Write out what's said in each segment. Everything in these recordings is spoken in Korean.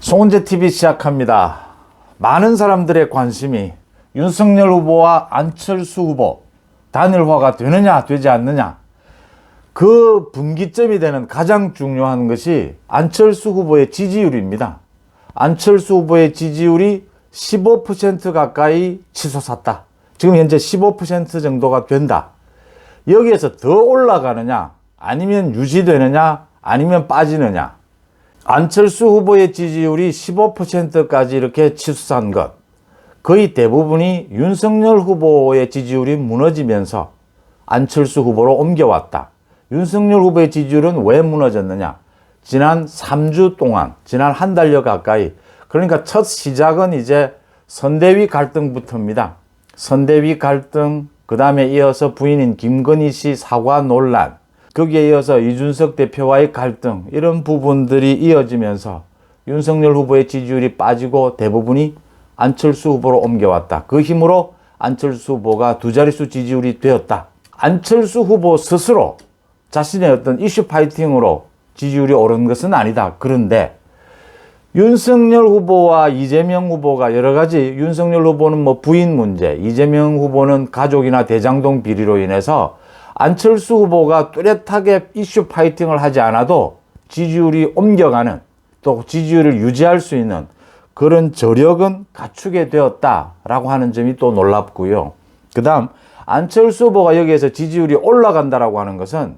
송은재TV 시작합니다. 많은 사람들의 관심이 윤석열 후보와 안철수 후보 단일화가 되느냐 되지 않느냐, 그 분기점이 되는 가장 중요한 것이 안철수 후보의 지지율입니다. 안철수 후보의 지지율이 15% 가까이 치솟았다. 지금 현재 15% 정도가 된다. 여기에서 더 올라가느냐, 아니면 유지되느냐, 아니면 빠지느냐. 안철수 후보의 지지율이 15%까지 이렇게 치솟한 것, 거의 대부분이 윤석열 후보의 지지율이 무너지면서 안철수 후보로 옮겨왔다. 윤석열 후보의 지지율은 왜 무너졌느냐? 지난 3주 동안, 지난 한 달여 가까이, 그러니까 첫 시작은 이제 선대위 갈등부터입니다. 선대위 갈등, 그 다음에 이어서 부인인 김건희 씨 사과 논란, 거기에 이어서 이준석 대표와의 갈등, 이런 부분들이 이어지면서 윤석열 후보의 지지율이 빠지고 대부분이 안철수 후보로 옮겨왔다. 그 힘으로 안철수 후보가 두 자릿수 지지율이 되었다. 안철수 후보 스스로 자신의 어떤 이슈 파이팅으로 지지율이 오른 것은 아니다. 그런데 윤석열 후보와 이재명 후보가 여러 가지, 윤석열 후보는 뭐 부인 문제, 이재명 후보는 가족이나 대장동 비리로 인해서 안철수 후보가 뚜렷하게 이슈 파이팅을 하지 않아도 지지율이 옮겨가는, 또 지지율을 유지할 수 있는 그런 저력은 갖추게 되었다라고 하는 점이 또 놀랍고요. 그 다음 안철수 후보가 여기에서 지지율이 올라간다라고 하는 것은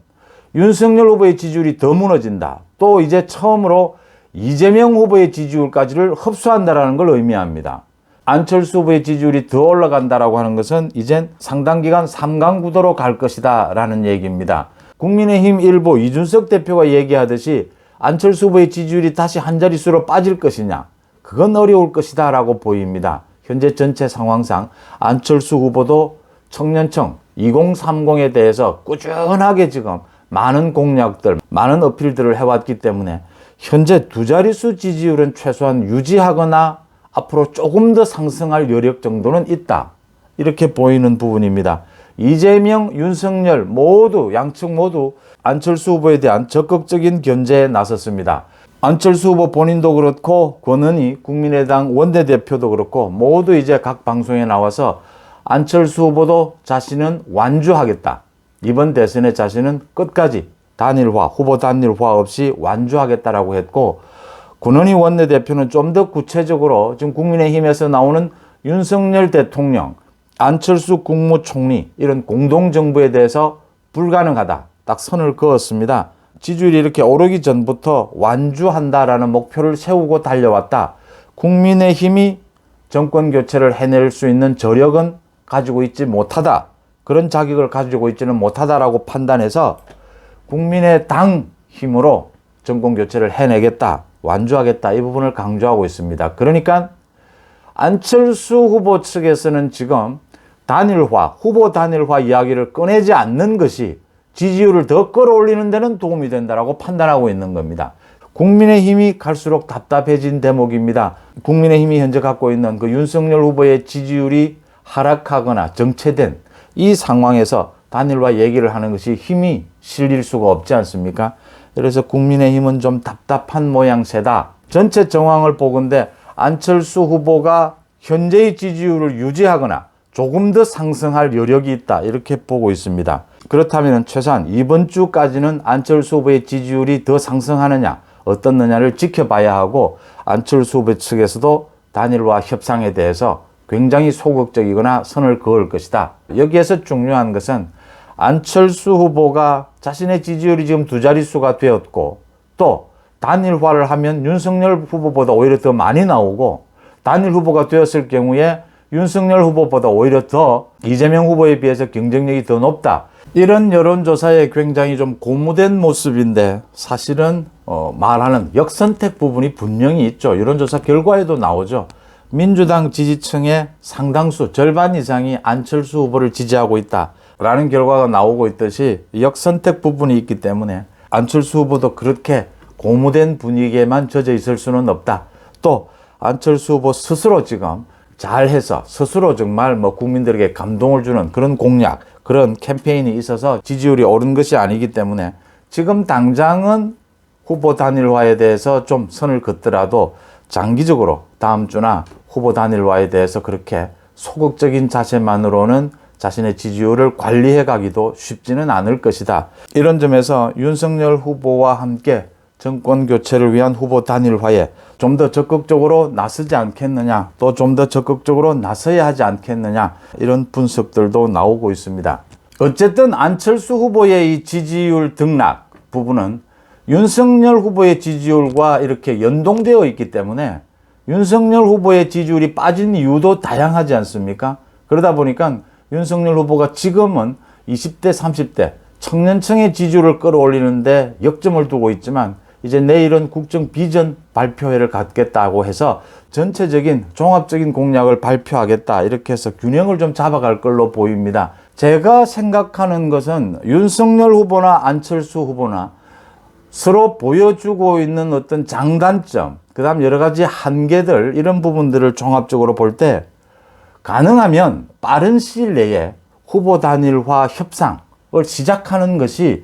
윤석열 후보의 지지율이 더 무너진다. 또 이제 처음으로 이재명 후보의 지지율까지를 흡수한다라는 걸 의미합니다. 안철수 후보의 지지율이 더 올라간다라고 하는 것은 이젠 상당 기간 3강 구도로 갈 것이다 라는 얘기입니다. 국민의힘 일부 이준석 대표가 얘기하듯이 안철수 후보의 지지율이 다시 한 자릿수로 빠질 것이냐, 그건 어려울 것이다 라고 보입니다. 현재 전체 상황상 안철수 후보도 청년청 2030에 대해서 꾸준하게 지금 많은 공약들, 많은 어필들을 해왔기 때문에 현재 두 자릿수 지지율은 최소한 유지하거나 앞으로 조금 더 상승할 여력 정도는 있다, 이렇게 보이는 부분입니다. 이재명, 윤석열 모두, 양측 모두 안철수 후보에 대한 적극적인 견제에 나섰습니다. 안철수 후보 본인도 그렇고 권은희 국민의당 원내대표도 그렇고 모두 이제 각 방송에 나와서 안철수 후보도 자신은 완주하겠다, 이번 대선에 자신은 끝까지 단일화, 후보 단일화 없이 완주하겠다라고 했고, 권은희 원내대표는 좀 더 구체적으로 지금 국민의힘에서 나오는 윤석열 대통령, 안철수 국무총리 이런 공동정부에 대해서 불가능하다, 딱 선을 그었습니다. 지지율이 이렇게 오르기 전부터 완주한다라는 목표를 세우고 달려왔다. 국민의힘이 정권 교체를 해낼 수 있는 저력은 가지고 있지 못하다, 그런 자격을 가지고 있지는 못하다라고 판단해서 국민의당 힘으로 정권 교체를 해내겠다, 완주하겠다, 이 부분을 강조하고 있습니다. 그러니까 안철수 후보 측에서는 지금 단일화, 후보 단일화 이야기를 꺼내지 않는 것이 지지율을 더 끌어올리는 데는 도움이 된다라고 판단하고 있는 겁니다. 국민의힘이 갈수록 답답해진 대목입니다. 국민의힘이 현재 갖고 있는 그 윤석열 후보의 지지율이 하락하거나 정체된 이 상황에서 단일화 얘기를 하는 것이 힘이 실릴 수가 없지 않습니까? 그래서 국민의힘은 좀 답답한 모양새다. 전체 정황을 보건대 안철수 후보가 현재의 지지율을 유지하거나 조금 더 상승할 여력이 있다, 이렇게 보고 있습니다. 그렇다면 최소한 이번 주까지는 안철수 후보의 지지율이 더 상승하느냐 어떻느냐를 지켜봐야 하고, 안철수 후보 측에서도 단일화 협상에 대해서 굉장히 소극적이거나 선을 그을 것이다. 여기에서 중요한 것은 안철수 후보가 자신의 지지율이 지금 두 자릿수가 되었고, 또 단일화를 하면 윤석열 후보보다 오히려 더 많이 나오고, 단일 후보가 되었을 경우에 윤석열 후보보다 오히려 더 이재명 후보에 비해서 경쟁력이 더 높다, 이런 여론조사에 굉장히 좀 고무된 모습인데, 사실은 말하는 역선택 부분이 분명히 있죠. 여론조사 결과에도 나오죠. 민주당 지지층의 상당수, 절반 이상이 안철수 후보를 지지하고 있다 라는 결과가 나오고 있듯이 역선택 부분이 있기 때문에 안철수 후보도 그렇게 고무된 분위기에만 젖어 있을 수는 없다. 또 안철수 후보 스스로 지금 잘해서 스스로 정말 뭐 국민들에게 감동을 주는 그런 공약, 그런 캠페인이 있어서 지지율이 오른 것이 아니기 때문에 지금 당장은 후보 단일화에 대해서 좀 선을 긋더라도 장기적으로 다음 주나 후보 단일화에 대해서 그렇게 소극적인 자세만으로는 자신의 지지율을 관리해 가기도 쉽지는 않을 것이다. 이런 점에서 윤석열 후보와 함께 정권 교체를 위한 후보 단일화에 좀 더 적극적으로 나서지 않겠느냐, 또 좀 더 적극적으로 나서야 하지 않겠느냐, 이런 분석들도 나오고 있습니다. 어쨌든 안철수 후보의 이 지지율 등락 부분은 윤석열 후보의 지지율과 이렇게 연동되어 있기 때문에 윤석열 후보의 지지율이 빠진 이유도 다양하지 않습니까? 그러다 보니까 윤석열 후보가 지금은 20대, 30대 청년층의 지지율을 끌어올리는데 역점을 두고 있지만 이제 내일은 국정 비전 발표회를 갖겠다고 해서 전체적인 종합적인 공약을 발표하겠다, 이렇게 해서 균형을 좀 잡아갈 걸로 보입니다. 제가 생각하는 것은 윤석열 후보나 안철수 후보나 서로 보여주고 있는 어떤 장단점, 그 다음 여러 가지 한계들, 이런 부분들을 종합적으로 볼 때 가능하면 빠른 시일 내에 후보 단일화 협상을 시작하는 것이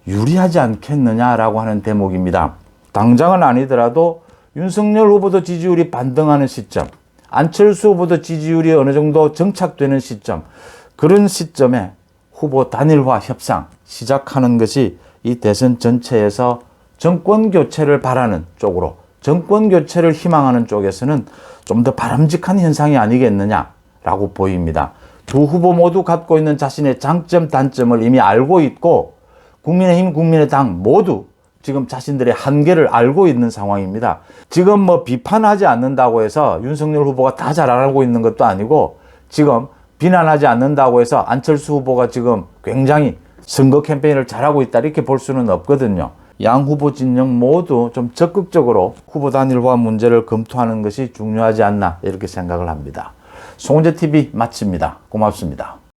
유리하지 않겠느냐라고 하는 대목입니다. 당장은 아니더라도 윤석열 후보도 지지율이 반등하는 시점, 안철수 후보도 지지율이 어느 정도 정착되는 시점, 그런 시점에 후보 단일화 협상 시작하는 것이 이 대선 전체에서 정권 교체를 바라는 쪽으로, 정권 교체를 희망하는 쪽에서는 좀 더 바람직한 현상이 아니겠느냐라고 보입니다. 두 후보 모두 갖고 있는 자신의 장점, 단점을 이미 알고 있고 국민의힘, 국민의당 모두 지금 자신들의 한계를 알고 있는 상황입니다. 지금 뭐 비판하지 않는다고 해서 윤석열 후보가 다 잘 알고 있는 것도 아니고, 지금 비난하지 않는다고 해서 안철수 후보가 지금 굉장히 선거 캠페인을 잘하고 있다, 이렇게 볼 수는 없거든요. 양 후보 진영 모두 좀 적극적으로 후보 단일화 문제를 검토하는 것이 중요하지 않나, 이렇게 생각을 합니다. 송은재TV 마칩니다. 고맙습니다.